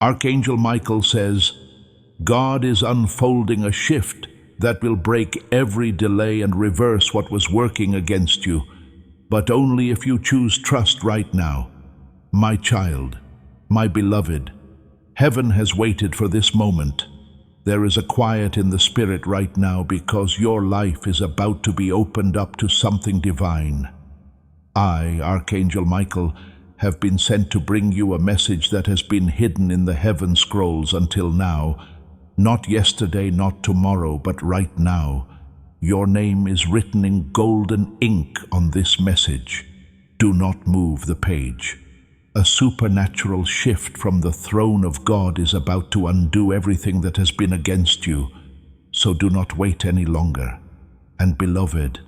Archangel Michael says, God is unfolding a shift that will break every delay and reverse what was working against you, but only if you choose trust right now. My child, my beloved, heaven has waited for this moment. There is a quiet in the spirit right now because your life is about to be opened up to something divine. I, Archangel Michael, have been sent to bring you a message that has been hidden in the heaven scrolls until now. Not yesterday, not tomorrow, but right now. Your name is written in golden ink on this message. Do not move the page. A supernatural shift from the throne of God is about to undo everything that has been against you. So do not wait any longer. And beloved,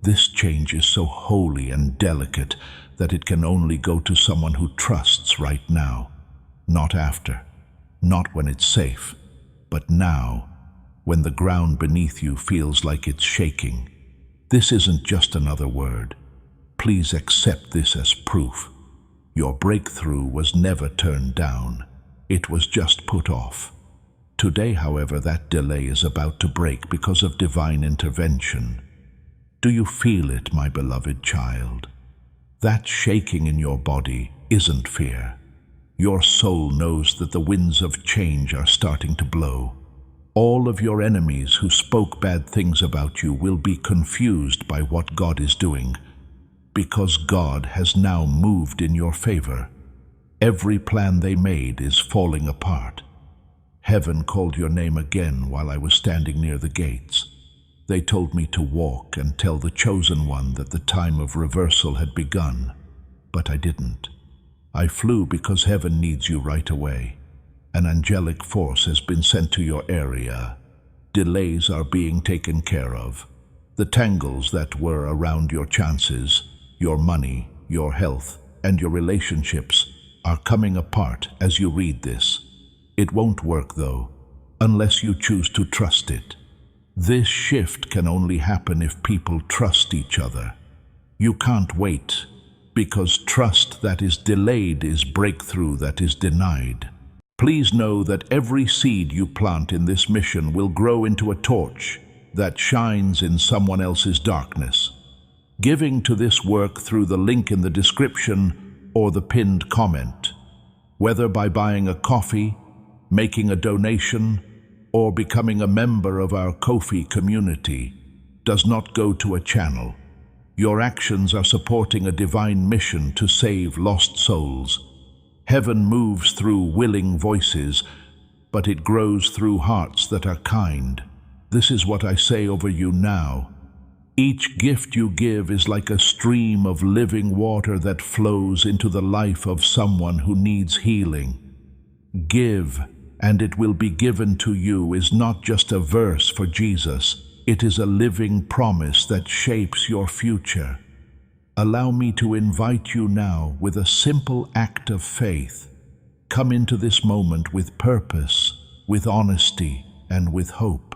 this change is so holy and delicate that it can only go to someone who trusts right now. Not after, not when it's safe, but now, when the ground beneath you feels like it's shaking. This isn't just another word. Please accept this as proof. Your breakthrough was never turned down. It was just put off. Today, however, that delay is about to break because of divine intervention. Do you feel it, my beloved child? That shaking in your body isn't fear. Your soul knows that the winds of change are starting to blow. All of your enemies who spoke bad things about you will be confused by what God is doing, because God has now moved in your favor. Every plan they made is falling apart. Heaven called your name again while I was standing near the gates. They told me to walk and tell the chosen one that the time of reversal had begun, but I didn't. I flew because heaven needs you right away. An angelic force has been sent to your area. Delays are being taken care of. The tangles that were around your chances, your money, your health, and your relationships are coming apart as you read this. It won't work, though, unless you choose to trust it. This shift can only happen if people trust each other. You can't wait, because trust that is delayed is breakthrough that is denied. Please know that every seed you plant in this mission will grow into a torch that shines in someone else's darkness. Giving to this work through the link in the description or the pinned comment, whether by buying a coffee, making a donation, or becoming a member of our Ko-fi community, does not go to a channel. Your actions are supporting a divine mission to save lost souls. Heaven moves through willing voices, but it grows through hearts that are kind. This is what I say over you now. Each gift you give is like a stream of living water that flows into the life of someone who needs healing. Give, and it will be given to you is not just a verse for Jesus. It is a living promise that shapes your future. Allow me to invite you now with a simple act of faith. Come into this moment with purpose, with honesty, and with hope.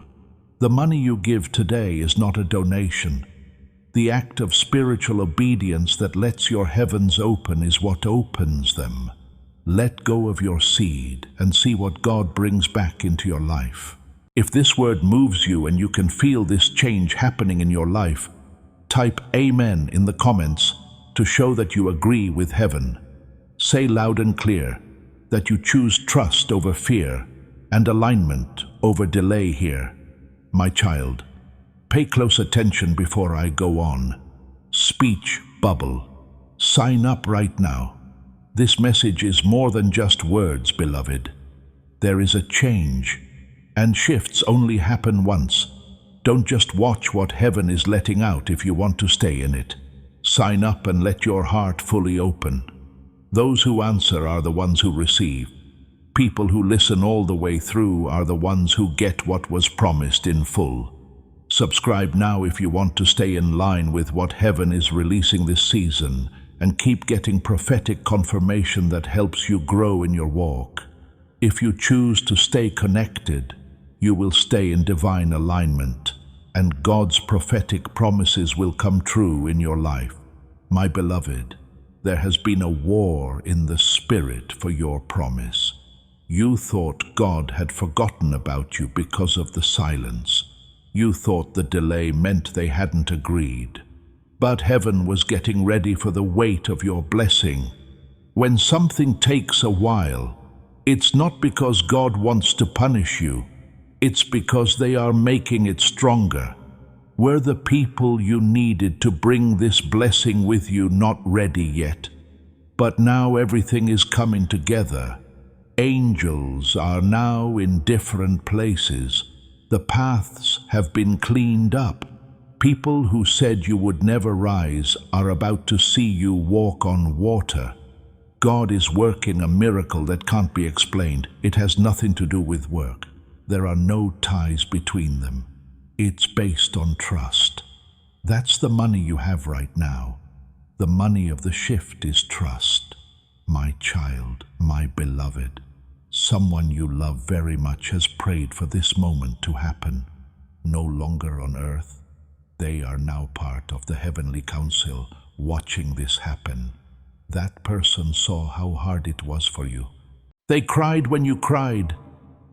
The money you give today is not a donation. The act of spiritual obedience that lets your heavens open is what opens them. Let go of your seed and see what God brings back into your life. If this word moves you and you can feel this change happening in your life, type Amen in the comments to show that you agree with heaven. Say loud and clear that you choose trust over fear and alignment over delay here. My child, pay close attention before I go on. Speech bubble. Sign up right now. This message is more than just words, beloved. There is a change, and shifts only happen once. Don't just watch what heaven is letting out if you want to stay in it. Sign up and let your heart fully open. Those who answer are the ones who receive. People who listen all the way through are the ones who get what was promised in full. Subscribe now if you want to stay in line with what heaven is releasing this season, and keep getting prophetic confirmation that helps you grow in your walk. If you choose to stay connected, you will stay in divine alignment, and God's prophetic promises will come true in your life. My beloved, there has been a war in the spirit for your promise. You thought God had forgotten about you because of the silence. You thought the delay meant they hadn't agreed. But heaven was getting ready for the weight of your blessing. When something takes a while, it's not because God wants to punish you. It's because they are making it stronger. Were the people you needed to bring this blessing with you not ready yet? But now everything is coming together. Angels are now in different places. The paths have been cleaned up. People who said you would never rise are about to see you walk on water. God is working a miracle that can't be explained. It has nothing to do with work. There are no ties between them. It's based on trust. That's the money you have right now. The money of the shift is trust. My child, my beloved, someone you love very much has prayed for this moment to happen. No longer on earth. They are now part of the heavenly council, watching this happen. That person saw how hard it was for you. They cried when you cried,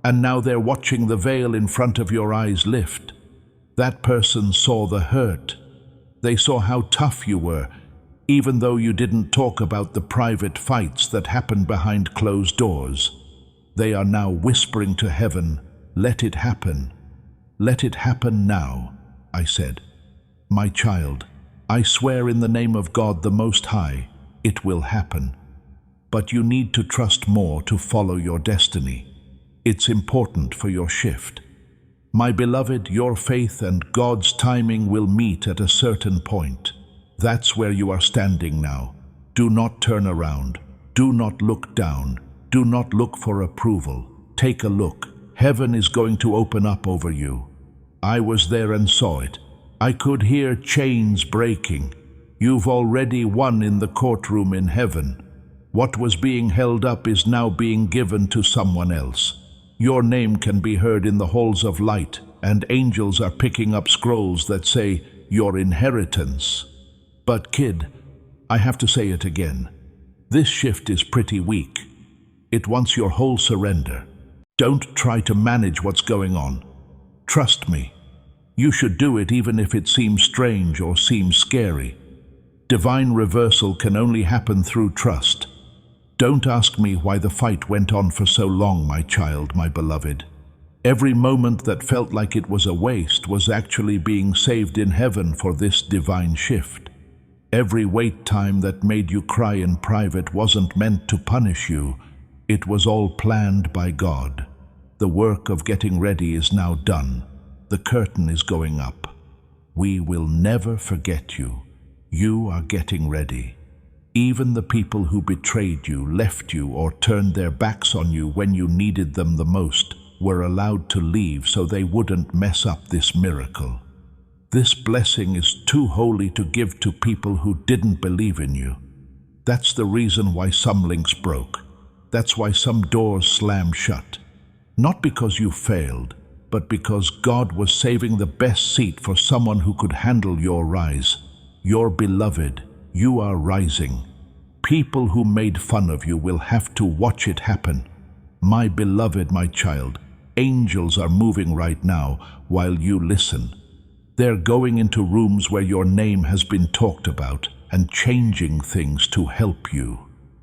and now they're watching the veil in front of your eyes lift. That person saw the hurt. They saw how tough you were, even though you didn't talk about the private fights that happened behind closed doors. They are now whispering to heaven, "Let it happen. Let it happen now," I said. My child, I swear in the name of God the Most High, it will happen. But you need to trust more to follow your destiny. It's important for your shift. My beloved, your faith and God's timing will meet at a certain point. That's where you are standing now. Do not turn around. Do not look down. Do not look for approval. Take a look. Heaven is going to open up over you. I was there and saw it. I could hear chains breaking. You've already won in the courtroom in heaven. What was being held up is now being given to someone else. Your name can be heard in the halls of light, and angels are picking up scrolls that say, "Your inheritance." But kid, I have to say it again. This shift is pretty weak. It wants your whole surrender. Don't try to manage what's going on. Trust me. You should do it even if it seems strange or seems scary. Divine reversal can only happen through trust. Don't ask me why the fight went on for so long, my child, my beloved. Every moment that felt like it was a waste was actually being saved in heaven for this divine shift. Every wait time that made you cry in private wasn't meant to punish you. It was all planned by God. The work of getting ready is now done. The curtain is going up. We will never forget you. You are getting ready. Even the people who betrayed you, left you, or turned their backs on you when you needed them the most were allowed to leave so they wouldn't mess up this miracle. This blessing is too holy to give to people who didn't believe in you. That's the reason why some links broke. That's why some doors slammed shut. Not because you failed, but because God was saving the best seat for someone who could handle your rise. Your beloved, you are rising. People who made fun of you will have to watch it happen. My beloved, my child, angels are moving right now while you listen. They're going into rooms where your name has been talked about and changing things to help you.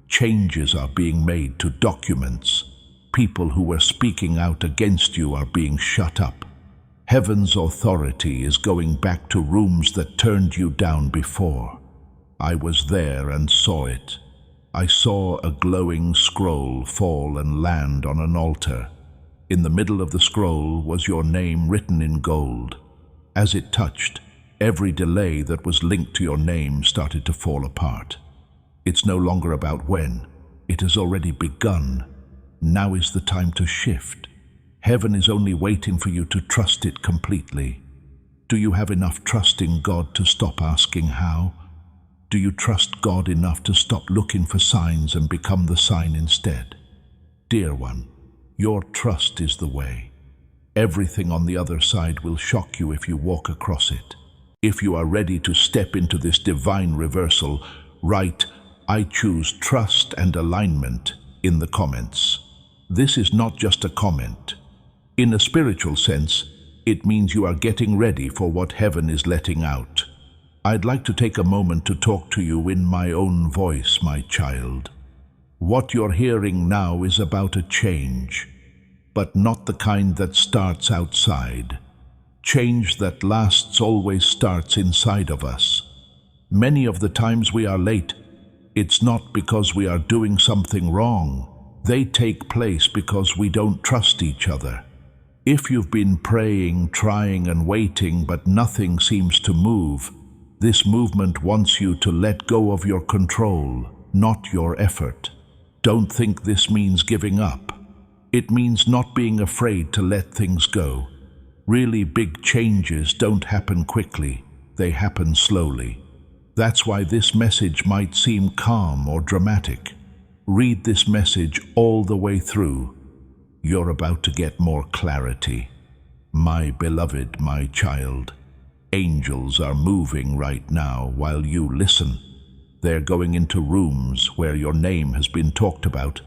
Changes are being made to documents. People who were speaking out against you are being shut up. Heaven's authority is going back to rooms that turned you down before. I was there and saw it. I saw a glowing scroll fall and land on an altar. In the middle of the scroll was your name written in gold. As it touched, every delay that was linked to your name started to fall apart. It's no longer about when. It has already begun. Now is the time to shift. Heaven is only waiting for you to trust it completely. Do you have enough trust in God to stop asking how? Do you trust God enough to stop looking for signs and become the sign instead? Dear one, your trust is the way. Everything on the other side will shock you if you walk across it. If you are ready to step into this divine reversal, write, "I choose trust and alignment" in the comments. This is not just a comment. In a spiritual sense, it means you are getting ready for what heaven is letting out. I'd like to take a moment to talk to you in my own voice, my child. What you're hearing now is about a change, but not the kind that starts outside. Change that lasts always starts inside of us. Many of the times we are late, it's not because we are doing something wrong. They take place because we don't trust each other. If you've been praying, trying and waiting, but nothing seems to move, this movement wants you to let go of your control, not your effort. Don't think this means giving up. It means not being afraid to let things go. Really big changes don't happen quickly, they happen slowly. That's why this message might seem calm or dramatic. Read this message all the way through. You're about to get more clarity. My beloved, my child, angels are moving right now while you listen. They're going into rooms where your name has been talked about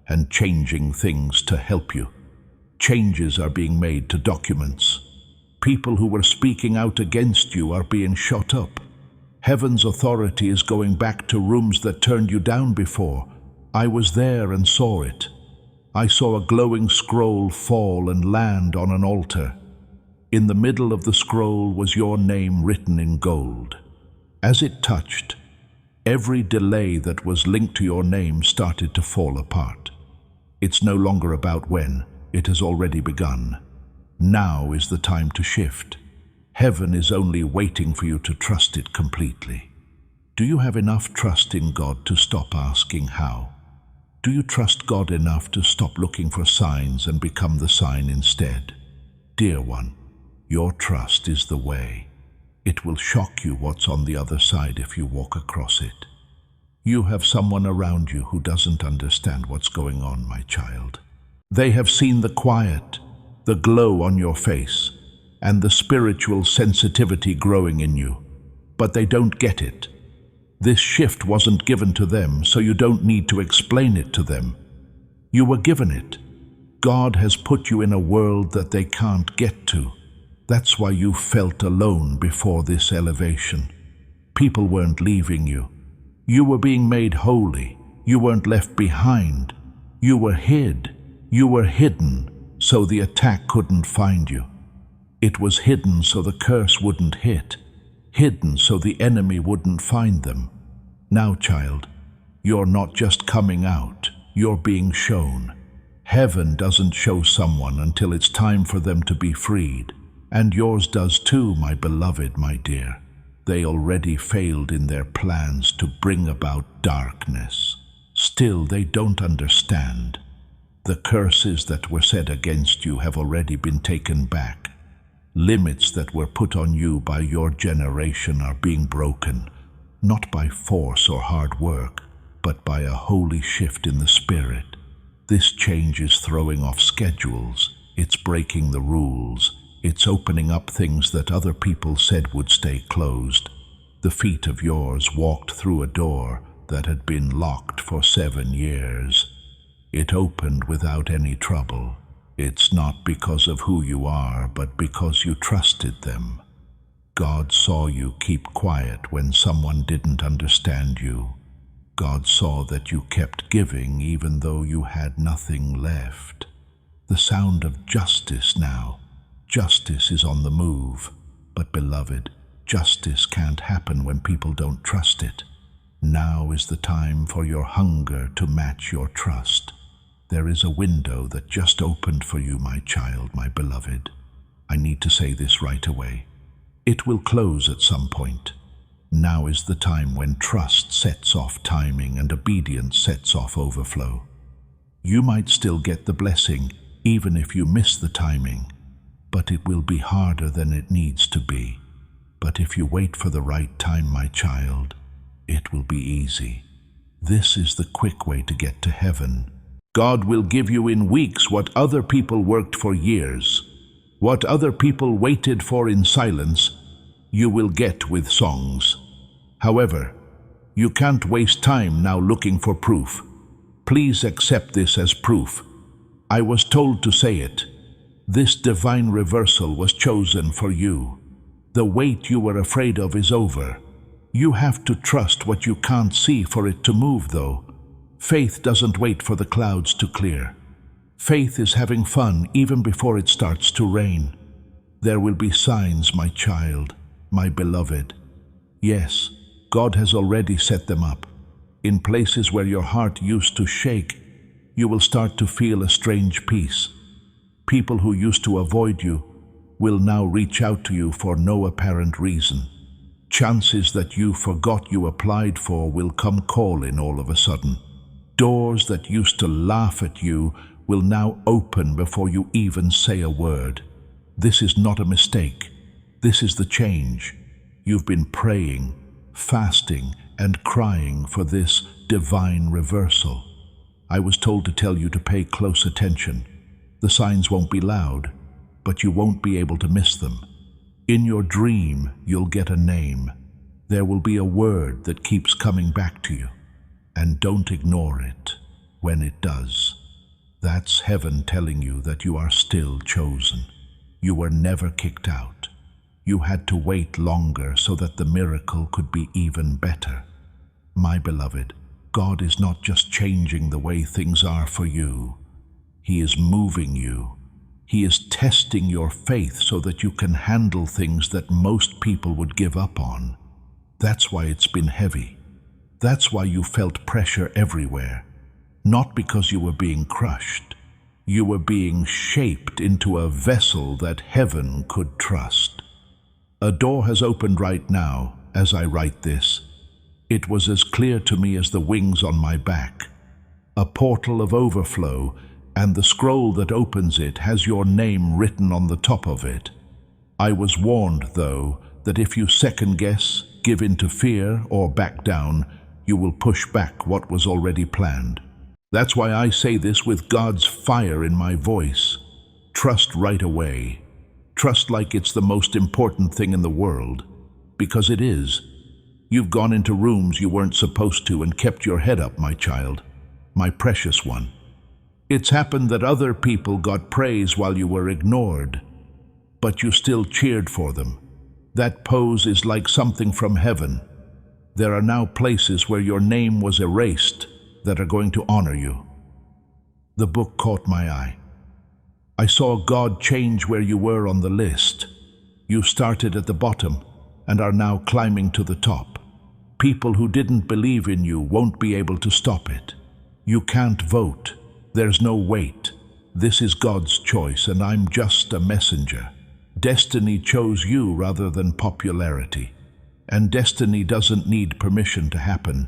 and changing things to help you. Changes are being made to documents. People who were speaking out against you are being shot up. Heaven's authority is going back to rooms that turned you down before. I was there and saw it. I saw a glowing scroll fall and land on an altar. In the middle of the scroll was your name written in gold. As it touched, every delay that was linked to your name started to fall apart. It's no longer about when, it has already begun. Now is the time to shift. Heaven is only waiting for you to trust it completely. Do you have enough trust in God to stop asking how? Do you trust God enough to stop looking for signs and become the sign instead? Dear one, your trust is the way. It will shock you what's on the other side if you walk across it. You have someone around you who doesn't understand what's going on, my child. They have seen the quiet, the glow on your face, and the spiritual sensitivity growing in you, but they don't get it. This shift wasn't given to them, so you don't need to explain it to them. You were given it. God has put you in a world that they can't get to. That's why you felt alone before this elevation. People weren't leaving you. You were being made holy. You weren't left behind. You were hid. You were hidden, so the attack couldn't find you. It was hidden so the curse wouldn't hit. Hidden so the enemy wouldn't find them. Now, child, you're not just coming out, you're being shown. Heaven doesn't show someone until it's time for them to be freed. And yours does too, my beloved, my dear. They already failed in their plans to bring about darkness. Still, they don't understand. The curses that were said against you have already been taken back. Limits that were put on you by your generation are being broken, not by force or hard work, but by a holy shift in the spirit. This change is throwing off schedules, it's breaking the rules, it's opening up things that other people said would stay closed. The feet of yours walked through a door that had been locked for 7 years. It opened without any trouble. It's not because of who you are, but because you trusted them. God saw you keep quiet when someone didn't understand you. God saw that you kept giving even though you had nothing left. The sound of justice now. Justice is on the move. But beloved, justice can't happen when people don't trust it. Now is the time for your hunger to match your trust. There is a window that just opened for you, my child, my beloved. I need to say this right away. It will close at some point. Now is the time when trust sets off timing and obedience sets off overflow. You might still get the blessing, even if you miss the timing, but it will be harder than it needs to be. But if you wait for the right time, my child, it will be easy. This is the quick way to get to heaven. God will give you in weeks what other people worked for years. What other people waited for in silence, you will get with songs. However, you can't waste time now looking for proof. Please accept this as proof. I was told to say it. This divine reversal was chosen for you. The weight you were afraid of is over. You have to trust what you can't see for it to move, though. Faith doesn't wait for the clouds to clear. Faith is having fun even before it starts to rain. There will be signs, my child, my beloved. Yes, God has already set them up. In places where your heart used to shake, you will start to feel a strange peace. People who used to avoid you will now reach out to you for no apparent reason. Chances that you forgot you applied for will come calling all of a sudden. Doors that used to laugh at you will now open before you even say a word. This is not a mistake. This is the change. You've been praying, fasting, and crying for this divine reversal. I was told to tell you to pay close attention. The signs won't be loud, but you won't be able to miss them. In your dream, you'll get a name. There will be a word that keeps coming back to you. And don't ignore it when it does. That's heaven telling you that you are still chosen. You were never kicked out. You had to wait longer so that the miracle could be even better. My beloved, God is not just changing the way things are for you. He is moving you. He is testing your faith so that you can handle things that most people would give up on. That's why it's been heavy. That's why you felt pressure everywhere. Not because you were being crushed. You were being shaped into a vessel that heaven could trust. A door has opened right now as I write this. It was as clear to me as the wings on my back. A portal of overflow, and the scroll that opens it has your name written on the top of it. I was warned, though, that if you second guess, give in to fear, or back down, you will push back what was already planned. That's why I say this with God's fire in my voice. Trust right away. Trust like it's the most important thing in the world, because it is. You've gone into rooms you weren't supposed to and kept your head up, my child, my precious one. It's happened that other people got praise while you were ignored, but you still cheered for them. That pose is like something from heaven. There are now places where your name was erased that are going to honor you. The book caught my eye. I saw God change where you were on the list. You started at the bottom and are now climbing to the top. People who didn't believe in you won't be able to stop it. You can't vote. There's no wait. This is God's choice, and I'm just a messenger. Destiny chose you rather than popularity. And destiny doesn't need permission to happen.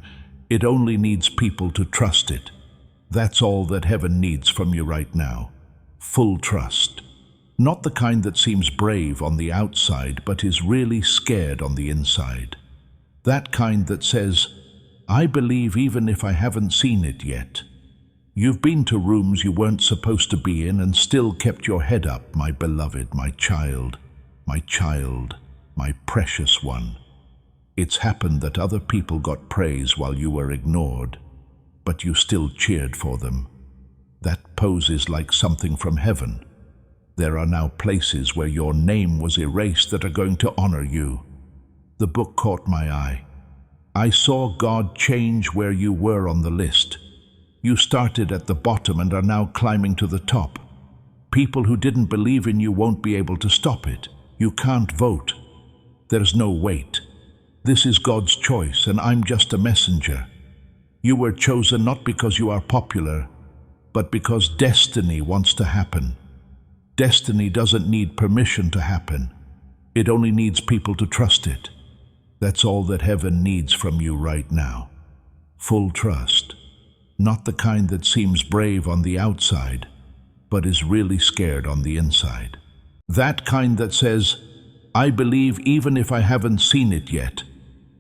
It only needs people to trust it. That's all that heaven needs from you right now. Full trust. Not the kind that seems brave on the outside, but is really scared on the inside. That kind that says, I believe even if I haven't seen it yet. You've been to rooms you weren't supposed to be in and still kept your head up, my beloved, my child, my child, my precious one. It's happened that other people got praise while you were ignored, but you still cheered for them. That poses like something from heaven. There are now places where your name was erased that are going to honor you. The book caught my eye. I saw God change where you were on the list. You started at the bottom and are now climbing to the top. People who didn't believe in you won't be able to stop it. You can't vote. There's no wait. This is God's choice, and I'm just a messenger. You were chosen not because you are popular, but because destiny wants to happen. Destiny doesn't need permission to happen. It only needs people to trust it. That's all that heaven needs from you right now. Full trust. Not the kind that seems brave on the outside, but is really scared on the inside. That kind that says, I believe even if I haven't seen it yet.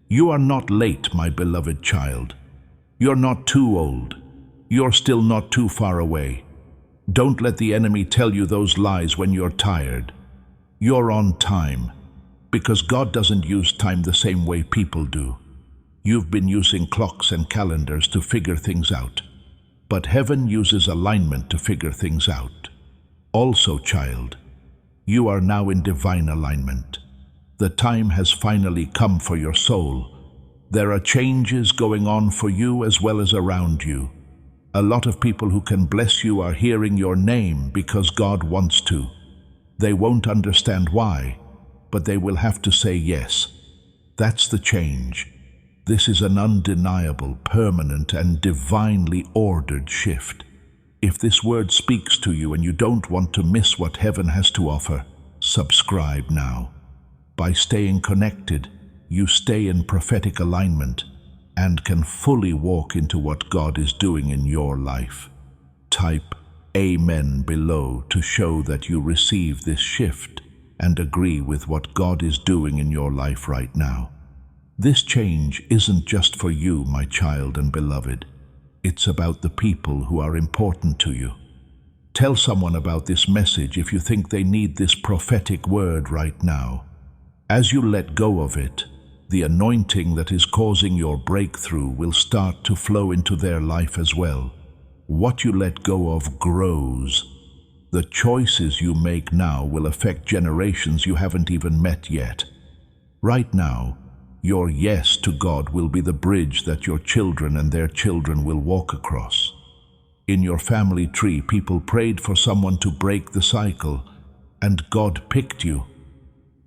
You are not late, my beloved child. You're not too old. You're still not too far away. Don't let the enemy tell you those lies when you're tired. You're on time, because God doesn't use time the same way people do. You've been using clocks and calendars to figure things out. But heaven uses alignment to figure things out. Also, child, you are now in divine alignment. The time has finally come for your soul. There are changes going on for you as well as around you. A lot of people who can bless you are hearing your name because God wants to. They won't understand why, but they will have to say yes. That's the change. This is an undeniable, permanent, and divinely ordered shift. If this word speaks to you and you don't want to miss what heaven has to offer, subscribe now. By staying connected, you stay in prophetic alignment and can fully walk into what God is doing in your life. Type Amen below to show that you receive this shift and agree with what God is doing in your life right now. This change isn't just for you, my child and beloved. It's about the people who are important to you. Tell someone about this message if you think they need this prophetic word right now. As you let go of it, the anointing that is causing your breakthrough will start to flow into their life as well. What you let go of grows. The choices you make now will affect generations you haven't even met yet. Right now, your yes to God will be the bridge that your children and their children will walk across. In your family tree, people prayed for someone to break the cycle, and God picked you.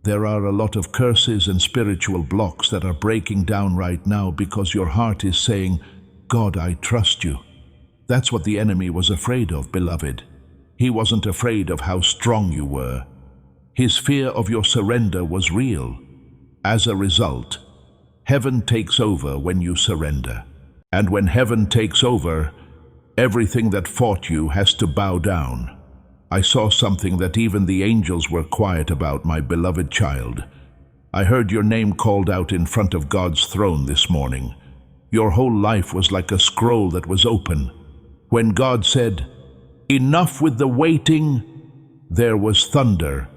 There are a lot of curses and spiritual blocks that are breaking down right now because your heart is saying, God, I trust you. That's what the enemy was afraid of, beloved. He wasn't afraid of how strong you were. His fear of your surrender was real. As a result, heaven takes over when you surrender. And when heaven takes over, everything that fought you has to bow down. I saw something that even the angels were quiet about, my beloved child. I heard your name called out in front of God's throne this morning. Your whole life was like a scroll that was open. When God said, "Enough with the waiting," there was thunder,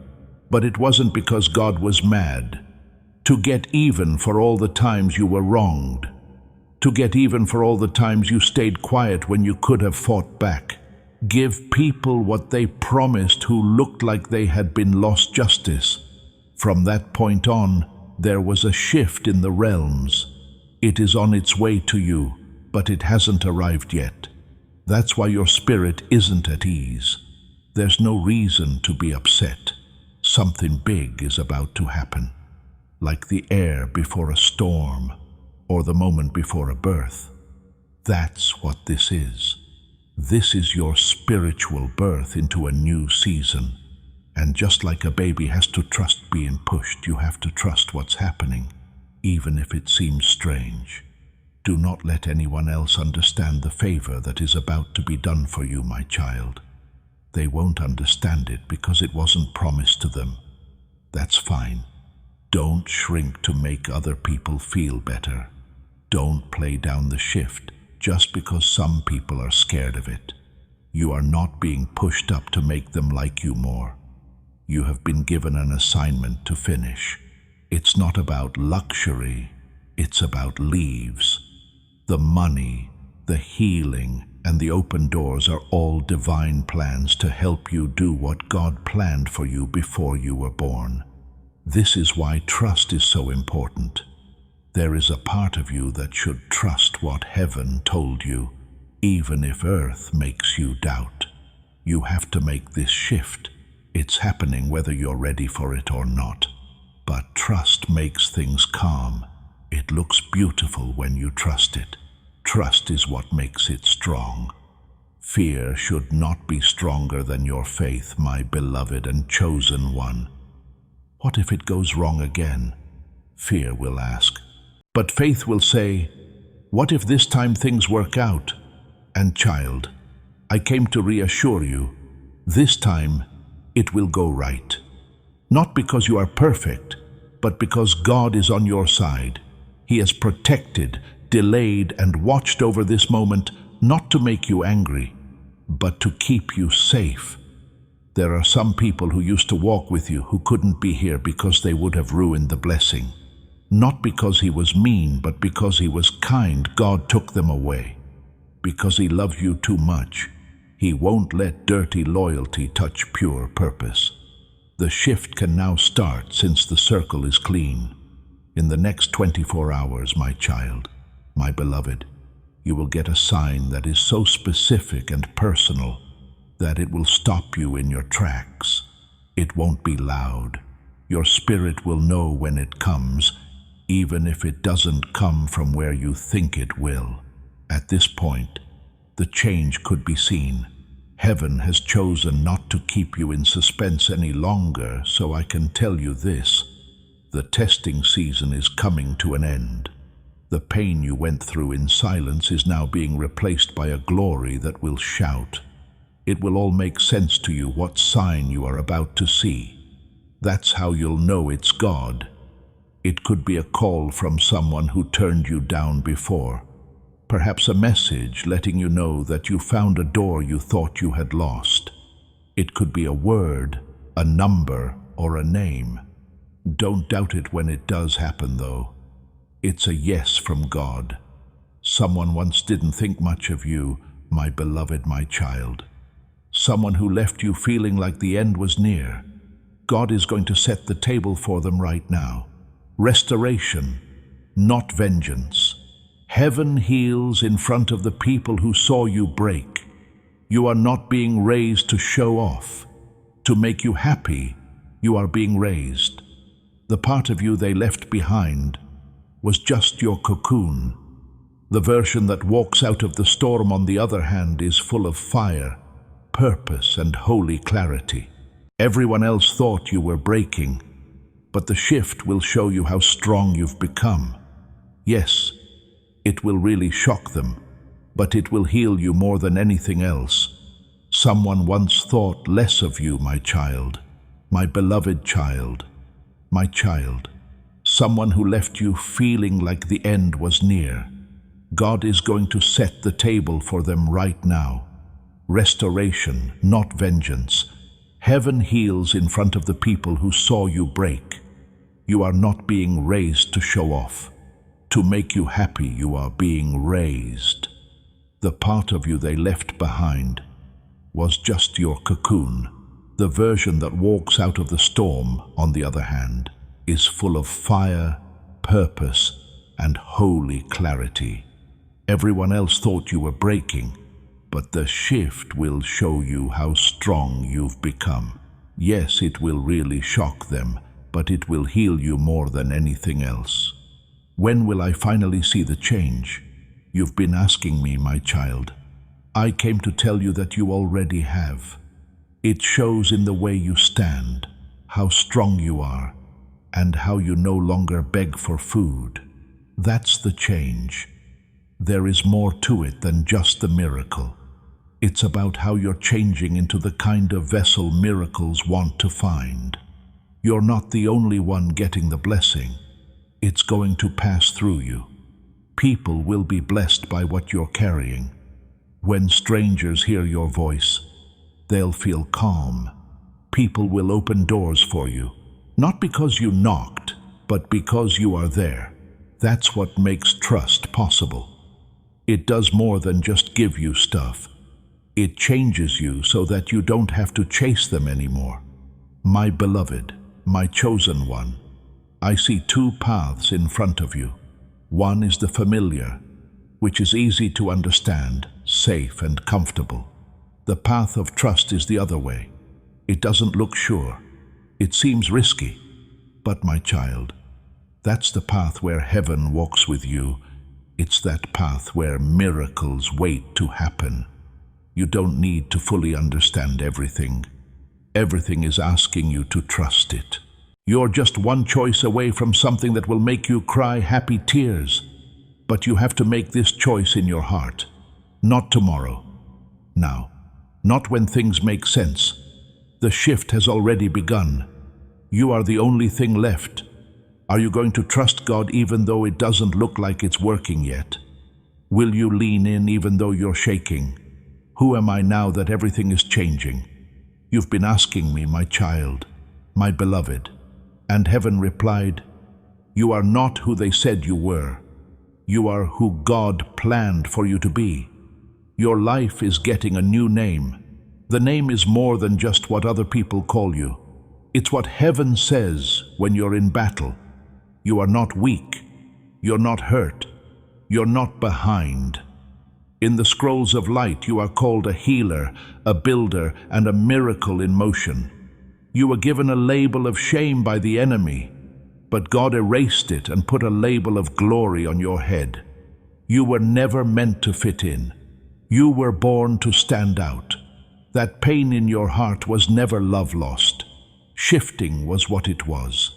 but it wasn't because God was mad. To get even for all the times you were wronged. To get even for all the times you stayed quiet when you could have fought back. Give people what they promised who looked like they had been lost justice. From that point on, there was a shift in the realms. It is on its way to you, but it hasn't arrived yet. That's why your spirit isn't at ease. There's no reason to be upset. Something big is about to happen. Like the air before a storm, or the moment before a birth. That's what this is. This is your spiritual birth into a new season. And just like a baby has to trust being pushed, you have to trust what's happening, even if it seems strange. Do not let anyone else understand the favor that is about to be done for you, my child. They won't understand it because it wasn't promised to them. That's fine. Don't shrink to make other people feel better. Don't play down the shift just because some people are scared of it. You are not being pushed up to make them like you more. You have been given an assignment to finish. It's not about luxury, it's about leaves. The money, the healing, and the open doors are all divine plans to help you do what God planned for you before you were born. This is why trust is so important. There is a part of you that should trust what heaven told you, even if earth makes you doubt. You have to make this shift. It's happening whether you're ready for it or not. But trust makes things calm. It looks beautiful when you trust it. Trust is what makes it strong. Fear should not be stronger than your faith, my beloved and chosen one. What if it goes wrong again? Fear will ask. But faith will say, what if this time things work out? And child, I came to reassure you, this time it will go right. Not because you are perfect, but because God is on your side. He has protected, delayed, and watched over this moment, not to make you angry, but to keep you safe. There are some people who used to walk with you who couldn't be here because they would have ruined the blessing. Not because he was mean, but because he was kind, God took them away. because he loves you too much. He won't let dirty loyalty touch pure purpose. The shift can now start since the circle is clean. In the next 24 hours, my child, my beloved, you will get a sign that is so specific and personal that it will stop you in your tracks. It won't be loud. Your spirit will know when it comes, even if it doesn't come from where you think it will. At this point, the change could be seen. Heaven has chosen not to keep you in suspense any longer, so I can tell you this: the testing season is coming to an end. The pain you went through in silence is now being replaced by a glory that will shout. It will all make sense to you what sign you are about to see. That's how you'll know it's God. It could be a call from someone who turned you down before. Perhaps a message letting you know that you found a door you thought you had lost. It could be a word, a number, or a name. Don't doubt it when it does happen, though. It's a yes from God. Someone once didn't think much of you, my beloved, my child. Someone who left you feeling like the end was near. God is going to set the table for them right now. Restoration, not vengeance. Heaven heals in front of the people who saw you break. You are not being raised to show off. To make you happy, you are being raised. The part of you they left behind was just your cocoon. The version that walks out of the storm, on the other hand, is full of fire, purpose, and holy clarity. Everyone else thought you were breaking, but the shift will show you how strong you've become. Yes, it will really shock them, but it will heal you more than anything else. Someone once thought less of you, my child, my beloved child, my child. Someone who left you feeling like the end was near. God is going to set the table for them right now. Restoration, not vengeance. Heaven heals in front of the people who saw you break. You are not being raised to show off. To make you happy, you are being raised. The part of you they left behind was just your cocoon. The version that walks out of the storm, on the other hand, is full of fire, purpose, and holy clarity. Everyone else thought you were breaking, but the shift will show you how strong you've become. Yes, it will really shock them, but it will heal you more than anything else. When will I finally see the change? You've been asking me, my child. I came to tell you that you already have. It shows in the way you stand, how strong you are, and how you no longer beg for food. That's the change. There is more to it than just the miracle. It's about how you're changing into the kind of vessel miracles want to find. You're not the only one getting the blessing. It's going to pass through you. People will be blessed by what you're carrying. When strangers hear your voice, they'll feel calm. People will open doors for you, not because you knocked, but because you are there. That's what makes trust possible. It does more than just give you stuff. It changes you so that you don't have to chase them anymore. My beloved, my chosen one, I see two paths in front of you. One is the familiar, which is easy to understand, safe and comfortable. The path of trust is the other way. It doesn't look sure. It seems risky. But my child, that's the path where heaven walks with you. It's that path where miracles wait to happen. You don't need to fully understand everything. Everything is asking you to trust it. You're just one choice away from something that will make you cry happy tears. But you have to make this choice in your heart. Not tomorrow. Now. Not when things make sense. The shift has already begun. You are the only thing left. Are you going to trust God even though it doesn't look like it's working yet? Will you lean in even though you're shaking? Who am I now that everything is changing? You've been asking me, my child, my beloved. And heaven replied, you are not who they said you were. You are who God planned for you to be. Your life is getting a new name. The name is more than just what other people call you. It's what heaven says when you're in battle. You are not weak. You're not hurt. You're not behind. In the scrolls of light, you are called a healer, a builder, and a miracle in motion. You were given a label of shame by the enemy, but God erased it and put a label of glory on your head. You were never meant to fit in. You were born to stand out. That pain in your heart was never love lost. Shifting was what it was.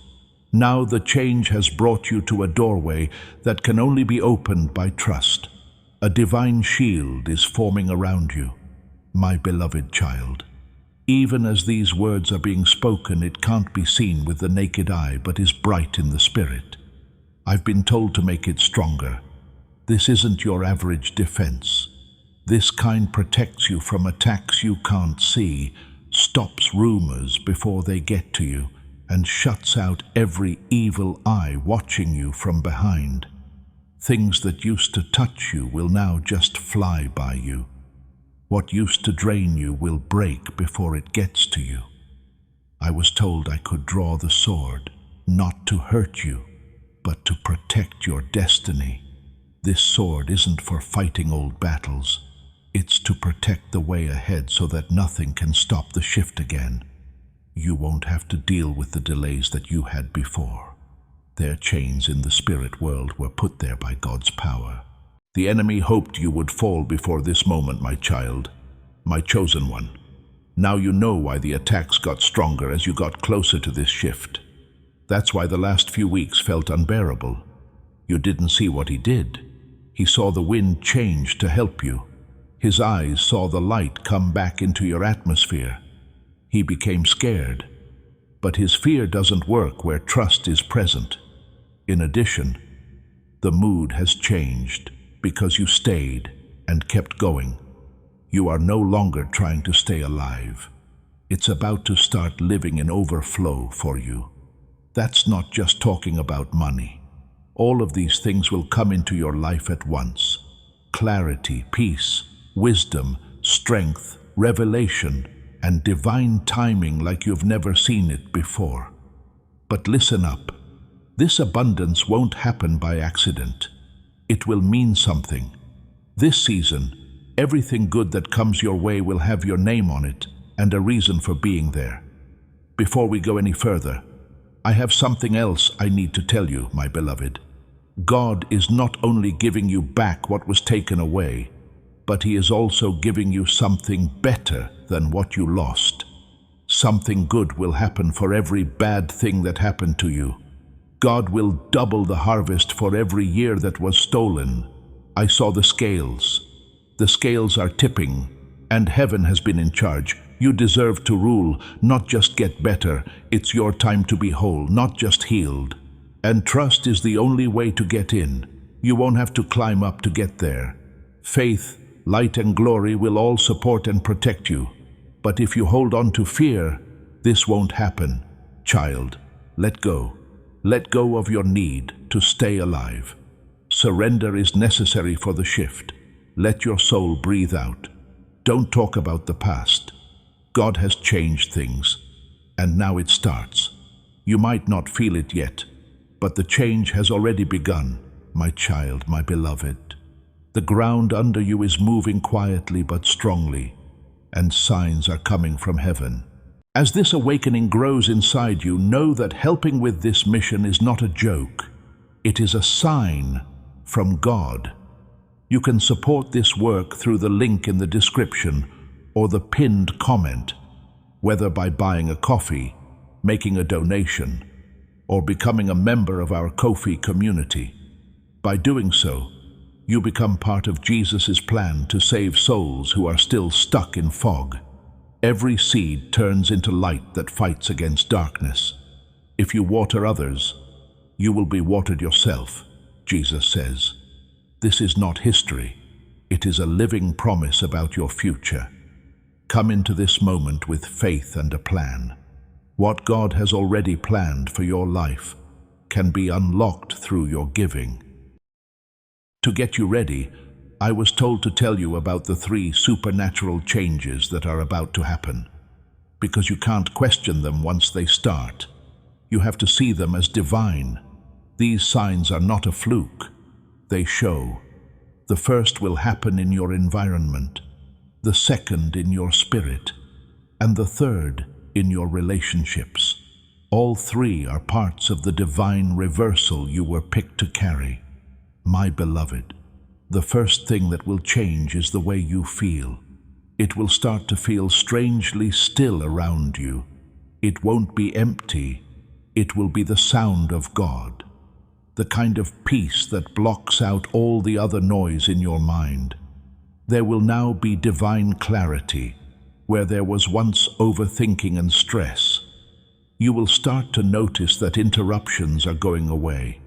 Now the change has brought you to a doorway that can only be opened by trust. A divine shield is forming around you, my beloved child. Even as these words are being spoken, it can't be seen with the naked eye, but is bright in the spirit. I've been told to make it stronger. This isn't your average defense. This kind protects you from attacks you can't see, stops rumors before they get to you, and shuts out every evil eye watching you from behind. Things that used to touch you will now just fly by you. What used to drain you will break before it gets to you. I was told I could draw the sword, not to hurt you, but to protect your destiny. This sword isn't for fighting old battles. It's to protect the way ahead so that nothing can stop the shift again. You won't have to deal with the delays that you had before. Their chains in the spirit world were put there by God's power. The enemy hoped you would fall before this moment, my child, my chosen one. Now you know why the attacks got stronger as you got closer to this shift. That's why the last few weeks felt unbearable. You didn't see what he did. He saw the wind change to help you. His eyes saw the light come back into your atmosphere. He became scared. But his fear doesn't work where trust is present. In addition, the mood has changed because you stayed and kept going. You are no longer trying to stay alive. It's about to start living in overflow for you. That's not just talking about money. All of these things will come into your life at once. Clarity, peace, wisdom, strength, revelation, and divine timing like you've never seen it before. But listen up. This abundance won't happen by accident. It will mean something. This season, everything good that comes your way will have your name on it and a reason for being there. Before we go any further, I have something else I need to tell you, my beloved. God is not only giving you back what was taken away, but He is also giving you something better than what you lost. Something good will happen for every bad thing that happened to you. God will double the harvest for every year that was stolen. I saw the scales. The scales are tipping, and heaven has been in charge. You deserve to rule, not just get better. It's your time to be whole, not just healed. And trust is the only way to get in. You won't have to climb up to get there. Faith, light, and glory will all support and protect you. But if you hold on to fear, this won't happen. Child, let go. Let go of your need to stay alive. Surrender is necessary for the shift. Let your soul breathe out. Don't talk about the past. God has changed things, and now it starts. You might not feel it yet, but the change has already begun, my child, my beloved. The ground under you is moving quietly but strongly, and signs are coming from heaven. As this awakening grows inside you, know that helping with this mission is not a joke. It is a sign from God. You can support this work through the link in the description or the pinned comment, whether by buying a coffee, making a donation, or becoming a member of our Ko-fi community. By doing so, you become part of Jesus' plan to save souls who are still stuck in fog. Every seed turns into light that fights against darkness. If you water others, you will be watered yourself, Jesus says. This is not history. It is a living promise about your future. Come into this moment with faith and a plan. What God has already planned for your life can be unlocked through your giving. To get you ready, I was told to tell you about the 3 supernatural changes that are about to happen, because you can't question them once they start. You have to see them as divine. These signs are not a fluke. They show. The first will happen in your environment, the second in your spirit, and the third in your relationships. All 3 are parts of the divine reversal you were picked to carry. My beloved, the first thing that will change is the way you feel. It will start to feel strangely still around you. It won't be empty. It will be the sound of God, the kind of peace that blocks out all the other noise in your mind. There will now be divine clarity where there was once overthinking and stress. You will start to notice that interruptions are going away.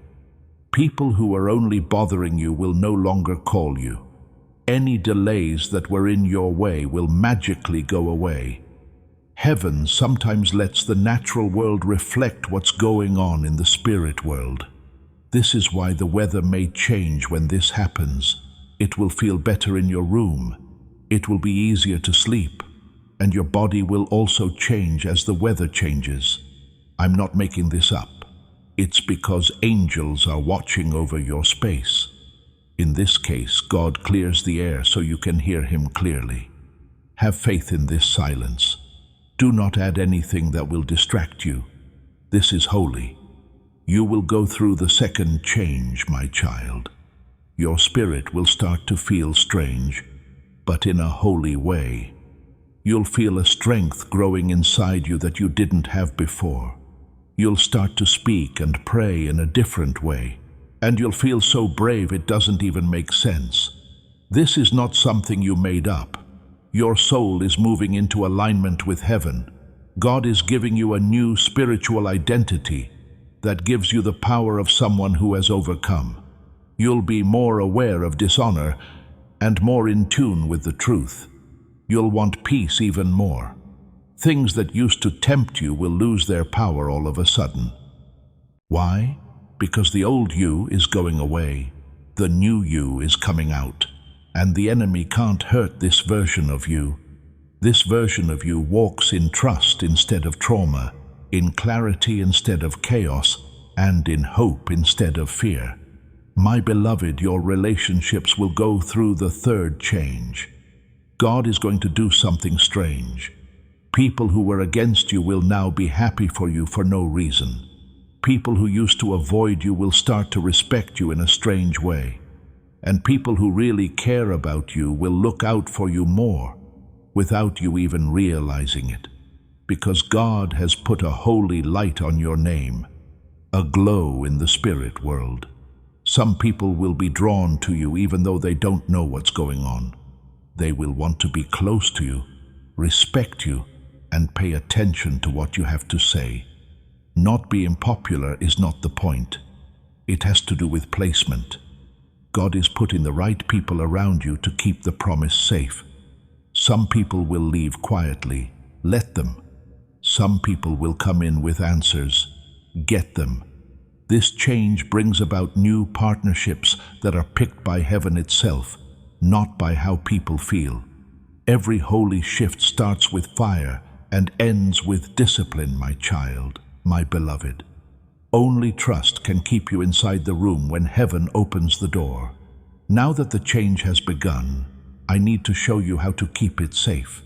People who are only bothering you will no longer call you. Any delays that were in your way will magically go away. Heaven sometimes lets the natural world reflect what's going on in the spirit world. This is why the weather may change when this happens. It will feel better in your room. It will be easier to sleep. And your body will also change as the weather changes. I'm not making this up. It's because angels are watching over your space. In this case, God clears the air so you can hear Him clearly. Have faith in this silence. Do not add anything that will distract you. This is holy. You will go through the second change, my child. Your spirit will start to feel strange, but in a holy way. You'll feel a strength growing inside you that you didn't have before. You'll start to speak and pray in a different way, and you'll feel so brave it doesn't even make sense. This is not something you made up. Your soul is moving into alignment with heaven. God is giving you a new spiritual identity that gives you the power of someone who has overcome. You'll be more aware of dishonor and more in tune with the truth. You'll want peace even more. Things that used to tempt you will lose their power all of a sudden. Why? Because the old you is going away. The new you is coming out. And the enemy can't hurt this version of you. This version of you walks in trust instead of trauma, in clarity instead of chaos, and in hope instead of fear. My beloved, your relationships will go through the third change. God is going to do something strange. People who were against you will now be happy for you for no reason. People who used to avoid you will start to respect you in a strange way. And people who really care about you will look out for you more, without you even realizing it. Because God has put a holy light on your name, a glow in the spirit world. Some people will be drawn to you even though they don't know what's going on. They will want to be close to you, respect you, and pay attention to what you have to say. Not being popular is not the point. It has to do with placement. God is putting the right people around you to keep the promise safe. Some people will leave quietly. Let them. Some people will come in with answers. Get them. This change brings about new partnerships that are picked by heaven itself, not by how people feel. Every holy shift starts with fire and ends with discipline, my child, my beloved. Only trust can keep you inside the room when heaven opens the door. Now that the change has begun, I need to show you how to keep it safe.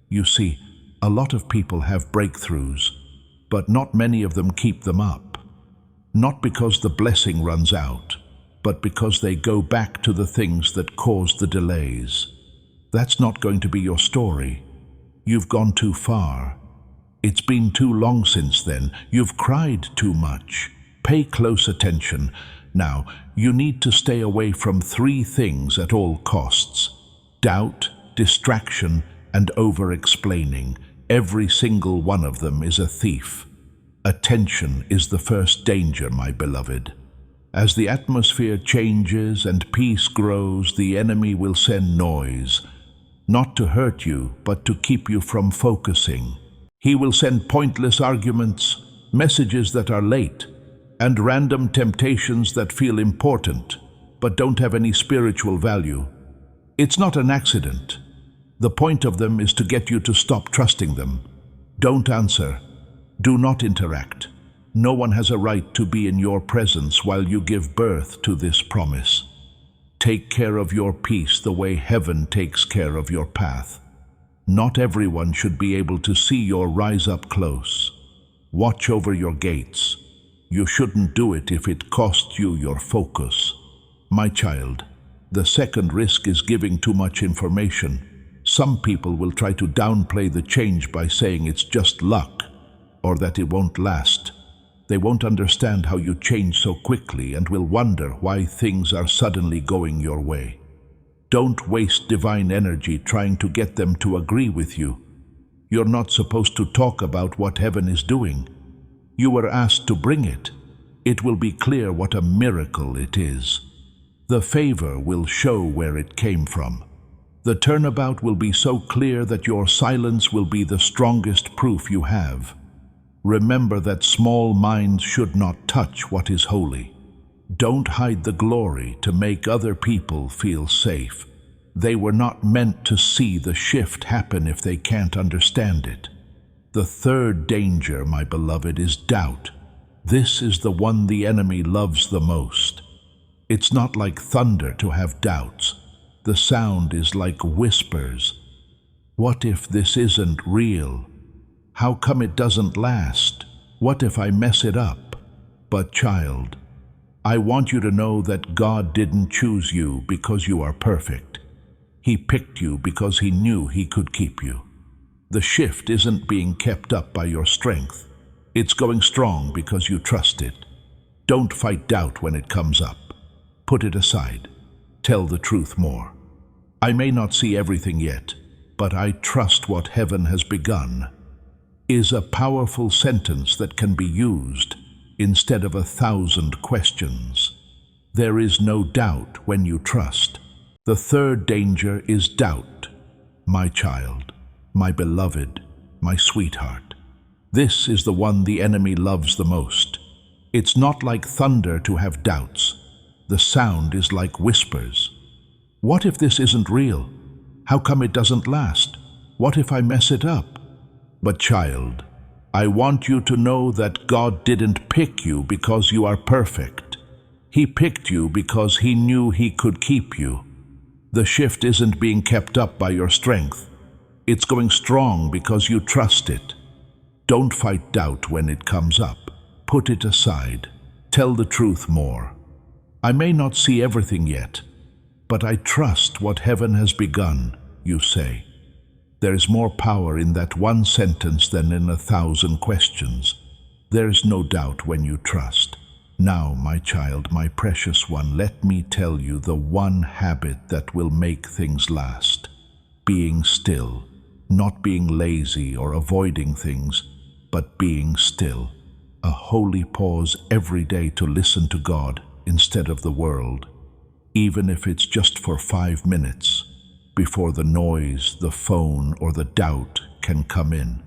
You see, a lot of people have breakthroughs, but not many of them keep them up. Not because the blessing runs out, but because they go back to the things that caused the delays. That's not going to be your story. You've gone too far. It's been too long since then. You've cried too much. Pay close attention. Now, you need to stay away from 3 things at all costs: doubt, distraction, and over-explaining. Every single one of them is a thief. Attention is the first danger, my beloved. As the atmosphere changes and peace grows, the enemy will send noise, not to hurt you, but to keep you from focusing. He will send pointless arguments, messages that are late, and random temptations that feel important, but don't have any spiritual value. It's not an accident. The point of them is to get you to stop trusting them. Don't answer. Do not interact. No one has a right to be in your presence while you give birth to this promise. Take care of your peace the way heaven takes care of your path. Not everyone should be able to see your rise up close. Watch over your gates. You shouldn't do it if it costs you your focus. My child, the second risk is giving too much information. Some people will try to downplay the change by saying it's just luck, or that it won't last. They won't understand how you change so quickly and will wonder why things are suddenly going your way. Don't waste divine energy trying to get them to agree with you. You're not supposed to talk about what heaven is doing. You were asked to bring it. It will be clear what a miracle it is. The favor will show where it came from. The turnabout will be so clear that your silence will be the strongest proof you have. Remember that small minds should not touch what is holy. Don't hide the glory to make other people feel safe. They were not meant to see the shift happen if they can't understand it. The third danger, my beloved, is doubt. This is the one the enemy loves the most. It's not like thunder to have doubts. The sound is like whispers. What if this isn't real? How come it doesn't last? What if I mess it up? But child, I want you to know that God didn't choose you because you are perfect. He picked you because He knew He could keep you. The shift isn't being kept up by your strength. It's going strong because you trust it. Don't fight doubt when it comes up. Put it aside. Tell the truth more. I may not see everything yet, but I trust what heaven has begun. Is a powerful sentence that can be used instead of 1,000 questions. There is no doubt when you trust. The third danger is doubt. My child, my beloved, my sweetheart. This is the one the enemy loves the most. It's not like thunder to have doubts. The sound is like whispers. What if this isn't real? How come it doesn't last? What if I mess it up? But child, I want you to know that God didn't pick you because you are perfect. He picked you because He knew He could keep you. The shift isn't being kept up by your strength. It's going strong because you trust it. Don't fight doubt when it comes up. Put it aside. Tell the truth more. I may not see everything yet, but I trust what heaven has begun, you say. There is more power in that one sentence than in 1,000 questions. There is no doubt when you trust. Now, my child, my precious one, let me tell you the one habit that will make things last. Being still, not being lazy or avoiding things, but being still. A holy pause every day to listen to God instead of the world, even if it's just for 5 minutes, before the noise, the phone, or the doubt can come in.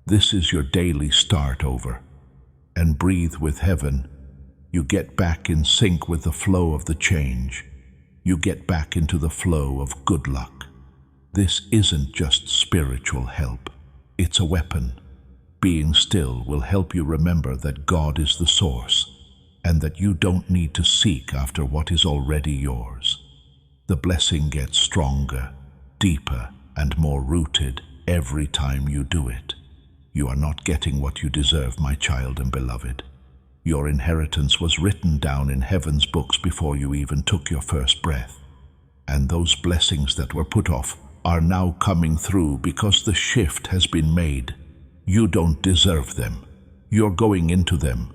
This is your daily start over. And breathe with heaven. You get back in sync with the flow of the change. You get back into the flow of good luck. This isn't just spiritual help. It's a weapon. Being still will help you remember that God is the source and that you don't need to seek after what is already yours. The blessing gets stronger, deeper, and more rooted every time you do it. You are not getting what you deserve, my child and beloved. Your inheritance was written down in heaven's books before you even took your first breath. And those blessings that were put off are now coming through because the shift has been made. You don't deserve them. You're going into them.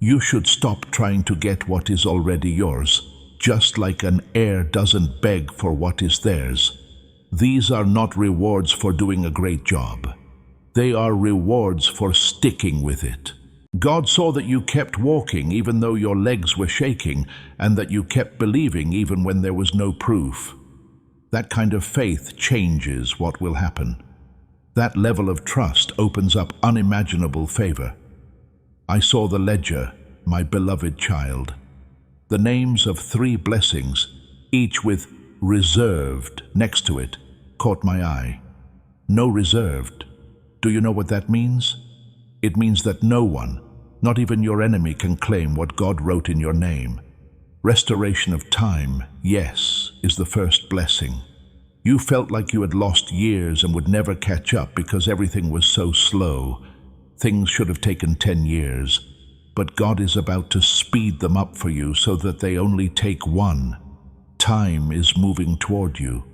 You should stop trying to get what is already yours, just like an heir doesn't beg for what is theirs. These are not rewards for doing a great job. They are rewards for sticking with it. God saw that you kept walking even though your legs were shaking, and that you kept believing even when there was no proof. That kind of faith changes what will happen. That level of trust opens up unimaginable favor. I saw the ledger, my beloved child. The names of 3 blessings, each with reserved next to it caught my eye. No reserved. Do you know what that means? It means that no one, not even your enemy, can claim what God wrote in your name. Restoration of time, yes, is the first blessing. You felt like you had lost years and would never catch up because everything was so slow. Things should have taken 10 years, but God is about to speed them up for you so that they only take one. Time is moving toward you.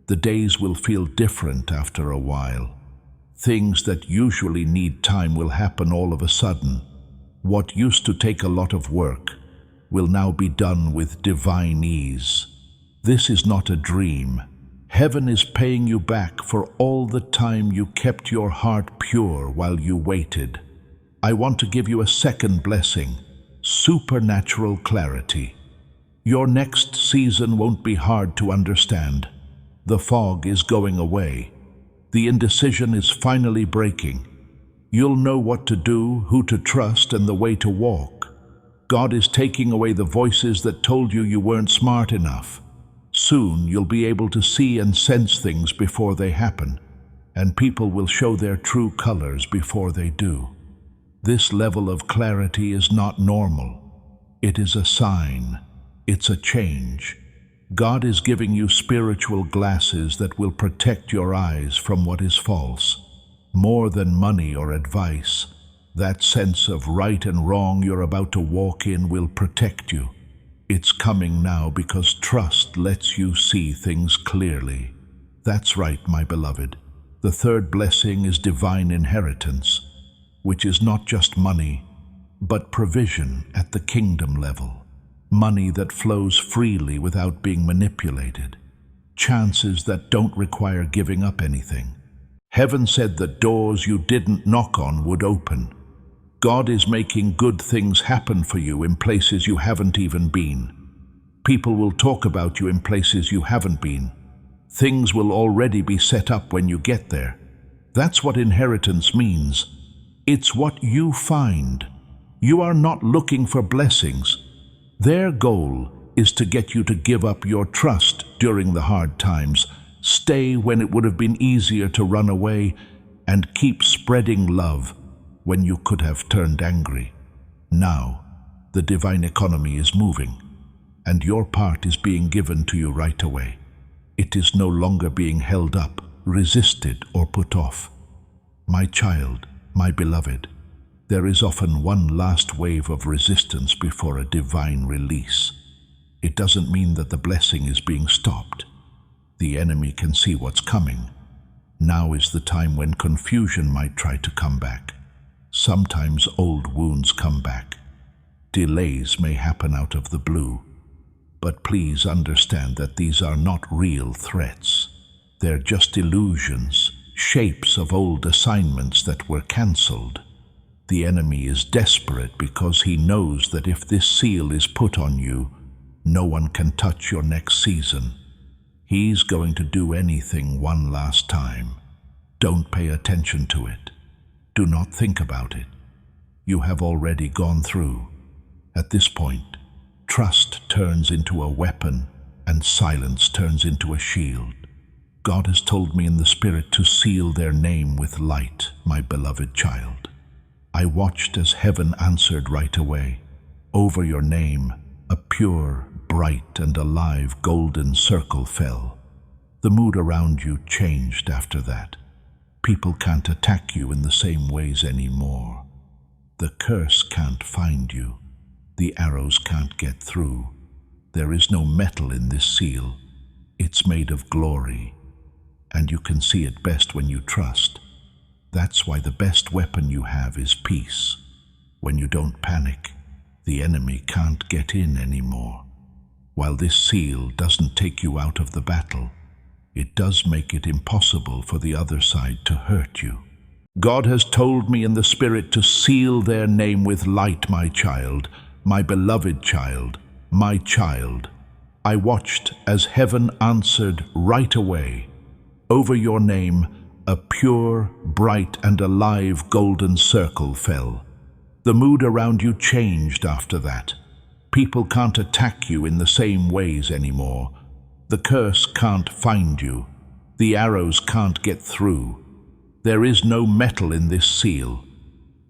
The days will feel different after a while. Things that usually need time will happen all of a sudden. What used to take a lot of work will now be done with divine ease. This is not a dream. Heaven is paying you back for all the time you kept your heart pure while you waited. I want to give you a second blessing, supernatural clarity. Your next season won't be hard to understand. The fog is going away. The indecision is finally breaking. You'll know what to do, who to trust, and the way to walk. God is taking away the voices that told you you weren't smart enough. Soon you'll be able to see and sense things before they happen, and people will show their true colors before they do. This level of clarity is not normal. It is a sign. It's a change. God is giving you spiritual glasses that will protect your eyes from what is false. More than money or advice, that sense of right and wrong you're about to walk in will protect you. It's coming now because trust lets you see things clearly. That's right, my beloved. The third blessing is divine inheritance, which is not just money, but provision at the kingdom level. Money that flows freely without being manipulated. Chances that don't require giving up anything. Heaven said that doors you didn't knock on would open. God is making good things happen for you in places you haven't even been. People will talk about you in places you haven't been. Things will already be set up when you get there. That's what inheritance means. It's what you find. You are not looking for blessings. Their goal is to get you to give up your trust during the hard times, stay when it would have been easier to run away, and keep spreading love when you could have turned angry. Now, the divine economy is moving, and your part is being given to you right away. It is no longer being held up, resisted, or put off. My child, my beloved, there is often one last wave of resistance before a divine release. It doesn't mean that the blessing is being stopped. The enemy can see what's coming. Now is the time when confusion might try to come back. Sometimes old wounds come back. Delays may happen out of the blue. But please understand that these are not real threats. They're just illusions, shapes of old assignments that were cancelled. The enemy is desperate because he knows that if this seal is put on you, no one can touch your next season. He's going to do anything one last time. Don't pay attention to it. Do not think about it. You have already gone through. At this point, trust turns into a weapon and silence turns into a shield. God has told me in the Spirit to seal their name with light, my beloved child. I watched as heaven answered right away. Over your name, a pure, bright, and alive golden circle fell. The mood around you changed after that. People can't attack you in the same ways anymore. The curse can't find you. The arrows can't get through. There is no metal in this seal. It's made of glory, and you can see it best when you trust. That's why the best weapon you have is peace. When you don't panic, the enemy can't get in anymore. While this seal doesn't take you out of the battle, it does make it impossible for the other side to hurt you. God has told me in the Spirit to seal their name with light, my child, my beloved child, my child. I watched as heaven answered right away. Over your name, a pure, bright, and alive golden circle fell. The mood around you changed after that. People can't attack you in the same ways anymore. The curse can't find you. The arrows can't get through. There is no metal in this seal.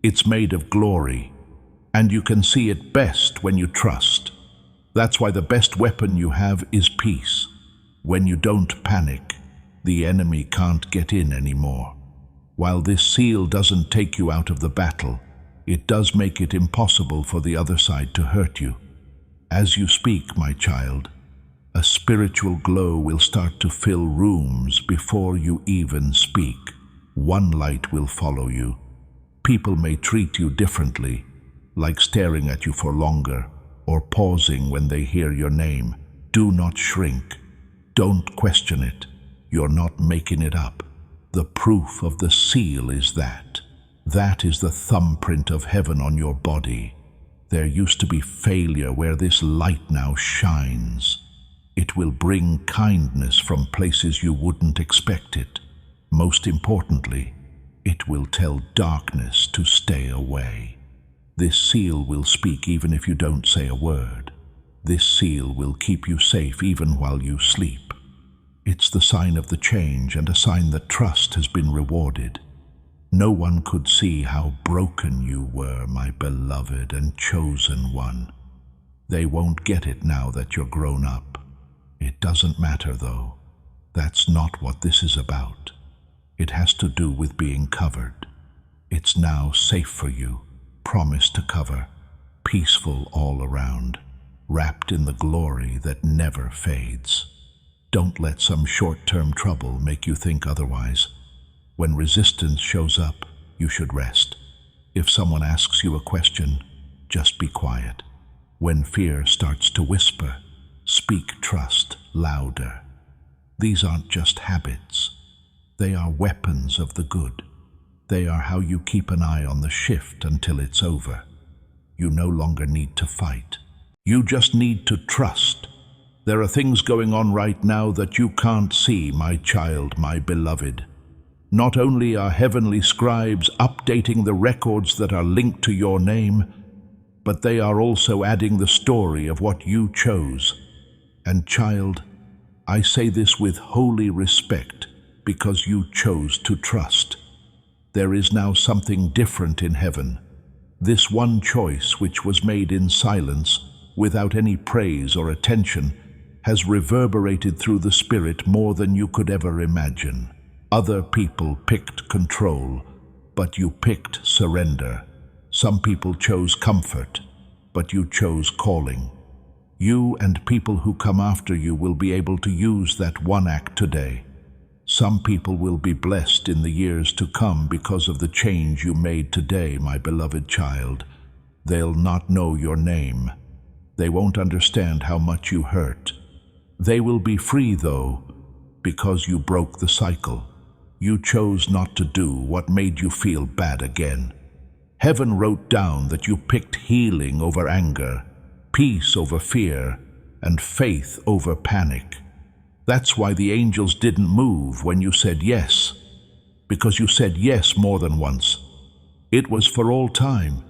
It's made of glory, and you can see it best when you trust. That's why the best weapon you have is peace. When you don't panic, the enemy can't get in anymore. While this seal doesn't take you out of the battle, it does make it impossible for the other side to hurt you. As you speak, my child, a spiritual glow will start to fill rooms before you even speak. One light will follow you. People may treat you differently, like staring at you for longer or pausing when they hear your name. Do not shrink. Don't question it. You're not making it up. The proof of the seal is that. That is the thumbprint of heaven on your body. There used to be failure where this light now shines. It will bring kindness from places you wouldn't expect it. Most importantly, it will tell darkness to stay away. This seal will speak even if you don't say a word. This seal will keep you safe even while you sleep. It's the sign of the change and a sign that trust has been rewarded. No one could see how broken you were, my beloved and chosen one. They won't get it now that you're grown up. It doesn't matter, though. That's not what this is about. It has to do with being covered. It's now safe for you, promised to cover, peaceful all around, wrapped in the glory that never fades. Don't let some short-term trouble make you think otherwise. When resistance shows up, you should rest. If someone asks you a question, just be quiet. When fear starts to whisper, speak trust louder. These aren't just habits. They are weapons of the good. They are how you keep an eye on the shift until it's over. You no longer need to fight. You just need to trust. There are things going on right now that you can't see, my child, my beloved. Not only are heavenly scribes updating the records that are linked to your name, but they are also adding the story of what you chose. And child, I say this with holy respect because you chose to trust. There is now something different in heaven. This one choice, which was made in silence, without any praise or attention, has reverberated through the spirit more than you could ever imagine. Other people picked control, but you picked surrender. Some people chose comfort, but you chose calling. You and people who come after you will be able to use that one act today. Some people will be blessed in the years to come because of the change you made today, my beloved child. They'll not know your name. They won't understand how much you hurt. They will be free, though, because you broke the cycle. You chose not to do what made you feel bad again. Heaven wrote down that you picked healing over anger, peace over fear, and faith over panic. That's why the angels didn't move when you said yes, because you said yes more than once. It was for all time.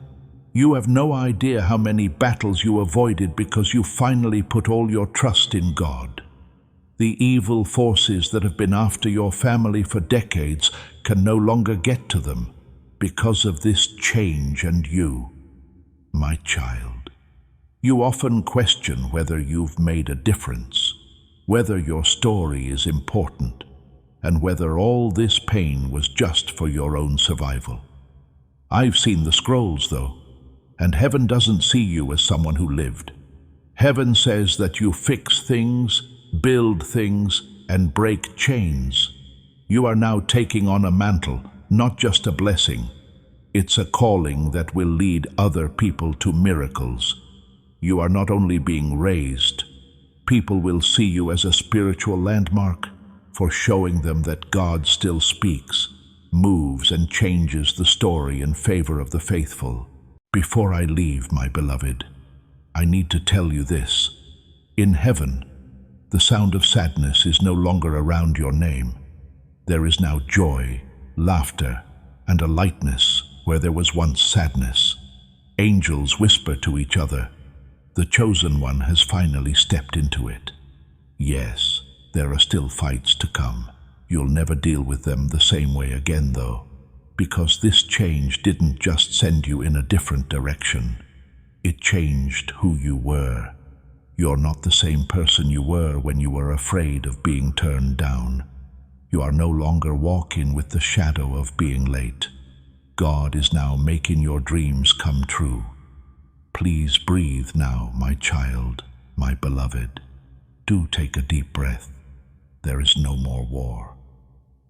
You have no idea how many battles you avoided because you finally put all your trust in God. The evil forces that have been after your family for decades can no longer get to them because of this change and you, my child. You often question whether you've made a difference, whether your story is important, and whether all this pain was just for your own survival. I've seen the scrolls, though, and heaven doesn't see you as someone who lived. Heaven says that you fix things, build things, and break chains. You are now taking on a mantle, not just a blessing. It's a calling that will lead other people to miracles. You are not only being raised, people will see you as a spiritual landmark for showing them that God still speaks, moves, and changes the story in favor of the faithful. Before I leave, my beloved, I need to tell you this. In heaven, the sound of sadness is no longer around your name. There is now joy, laughter, and a lightness where there was once sadness. Angels whisper to each other. The chosen one has finally stepped into it. Yes, There are still fights to come. You'll never deal with them the same way again, though, because this change didn't just send you in a different direction. It changed who you were. You're not the same person you were when you were afraid of being turned down. You are no longer walking with the shadow of being late. God is now making your dreams come true. Please breathe now, my child, my beloved. Do take a deep breath. There is no more war.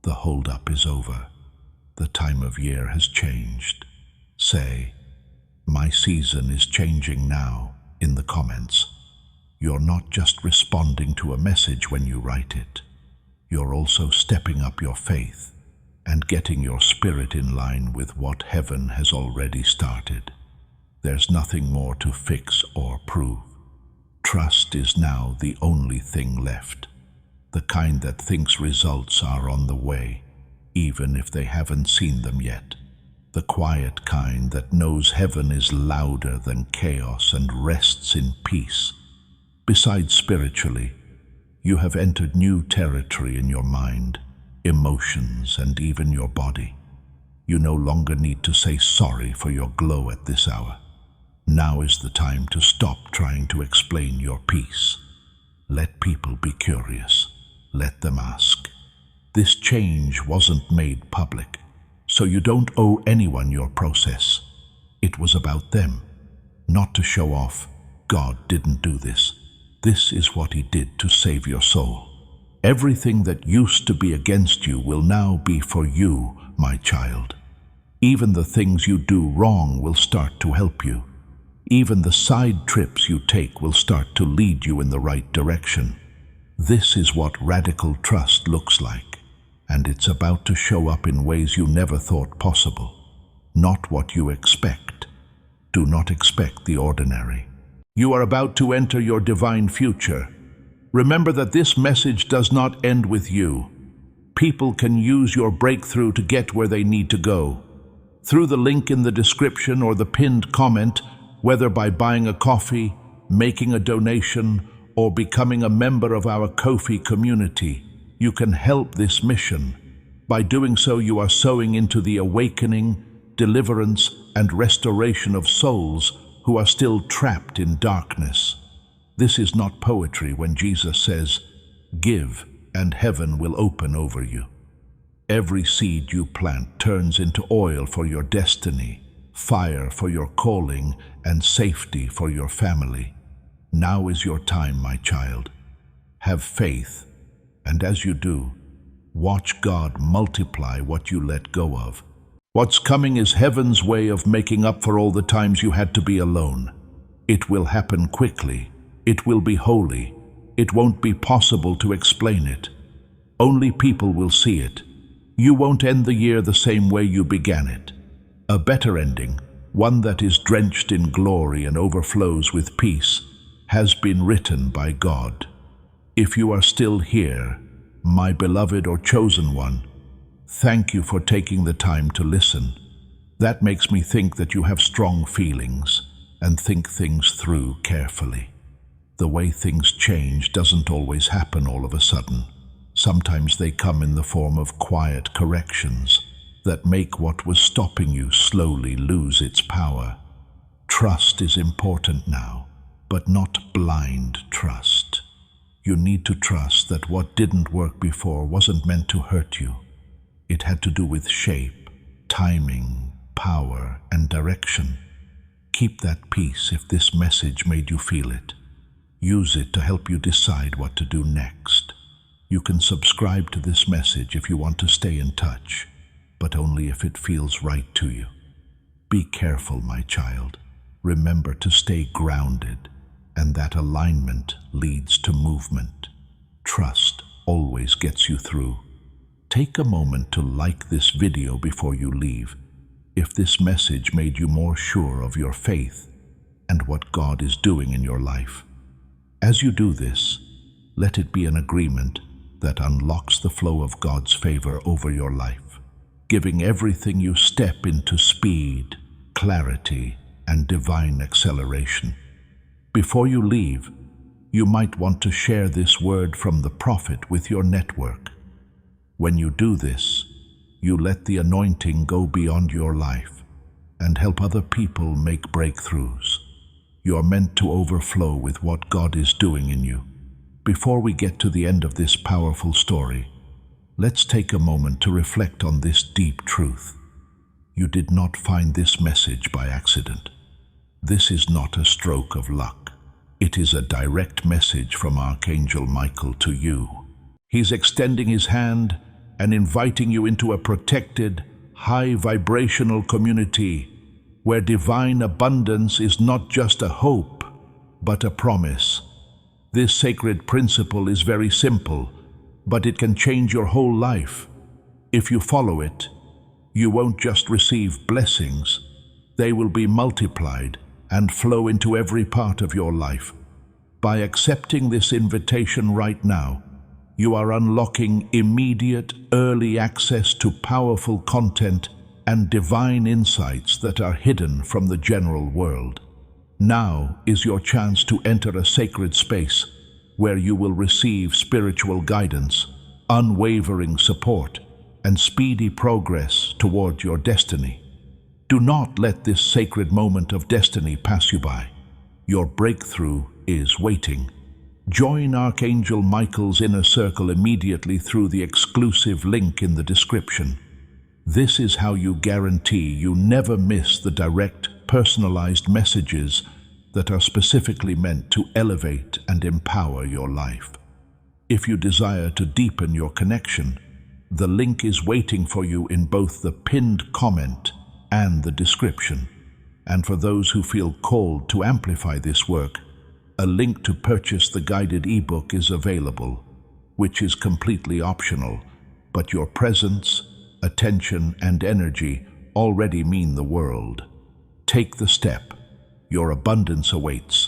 The hold-up is over. The time of year has changed. Say, "My season is changing now," in the comments. You're not just responding to a message when you write it. You're also stepping up your faith and getting your spirit in line with what heaven has already started. There's nothing more to fix or prove. Trust is now the only thing left, the kind that thinks results are on the way, even if they haven't seen them yet. The quiet kind that knows heaven is louder than chaos and rests in peace. Besides spiritually, you have entered new territory in your mind, emotions, and even your body. You no longer need to say sorry for your glow at this hour. Now is the time to stop trying to explain your peace. Let people be curious. Let them ask. This change wasn't made public, so you don't owe anyone your process. It was about them, not to show off. God didn't do this. This is what He did to save your soul. Everything that used to be against you will now be for you, my child. Even the things you do wrong will start to help you. Even the side trips you take will start to lead you in the right direction. This is what radical trust looks like, and it's about to show up in ways you never thought possible. Not what you expect. Do not expect the ordinary. You are about to enter your divine future. Remember that this message does not end with you. People can use your breakthrough to get where they need to go. Through the link in the description or the pinned comment, whether by buying a coffee, making a donation, or becoming a member of our Ko-fi community, you can help this mission. By doing so, you are sowing into the awakening, deliverance, and restoration of souls who are still trapped in darkness. This is not poetry when Jesus says, "Give, and heaven will open over you." Every seed you plant turns into oil for your destiny, fire for your calling, and safety for your family. Now is your time, my child. Have faith, and as you do, watch God multiply what you let go of. What's coming is heaven's way of making up for all the times you had to be alone. It will happen quickly. It will be holy. It won't be possible to explain it. Only people will see it. You won't end the year the same way you began it. A better ending, one that is drenched in glory and overflows with peace, has been written by God. If you are still here, my beloved or chosen one, thank you for taking the time to listen. That makes me think that you have strong feelings and think things through carefully. The way things change doesn't always happen all of a sudden. Sometimes they come in the form of quiet corrections that make what was stopping you slowly lose its power. Trust is important now, but not blind trust. You need to trust that what didn't work before wasn't meant to hurt you. It had to do with shape, timing, power, and direction. Keep that peace if this message made you feel it. Use it to help you decide what to do next. You can subscribe to this message if you want to stay in touch, but only if it feels right to you. Be careful, my child. Remember to stay grounded, and that alignment leads to movement. Trust always gets you through. Take a moment to like this video before you leave, if this message made you more sure of your faith and what God is doing in your life. As you do this, let it be an agreement that unlocks the flow of God's favor over your life, giving everything you step into speed, clarity, and divine acceleration. Before you leave, you might want to share this word from the prophet with your network. When you do this, you let the anointing go beyond your life and help other people make breakthroughs. You are meant to overflow with what God is doing in you. Before we get to the end of this powerful story, let's take a moment to reflect on this deep truth. You did not find this message by accident. This is not a stroke of luck. It is a direct message from Archangel Michael to you. He's extending his hand and inviting you into a protected, high-vibrational community where divine abundance is not just a hope, but a promise. This sacred principle is very simple, but it can change your whole life. If you follow it, you won't just receive blessings, they will be multiplied and flow into every part of your life. By accepting this invitation right now, you are unlocking immediate, early access to powerful content and divine insights that are hidden from the general world. Now is your chance to enter a sacred space where you will receive spiritual guidance, unwavering support, and speedy progress toward your destiny. Do not let this sacred moment of destiny pass you by. Your breakthrough is waiting. Join Archangel Michael's inner circle immediately through the exclusive link in the description. This is how you guarantee you never miss the direct, personalized messages that are specifically meant to elevate and empower your life. If you desire to deepen your connection, the link is waiting for you in both the pinned comment and the description. And for those who feel called to amplify this work, a link to purchase the guided ebook is available, which is completely optional, but your presence, attention, and energy already mean the world. Take the step. Your abundance awaits.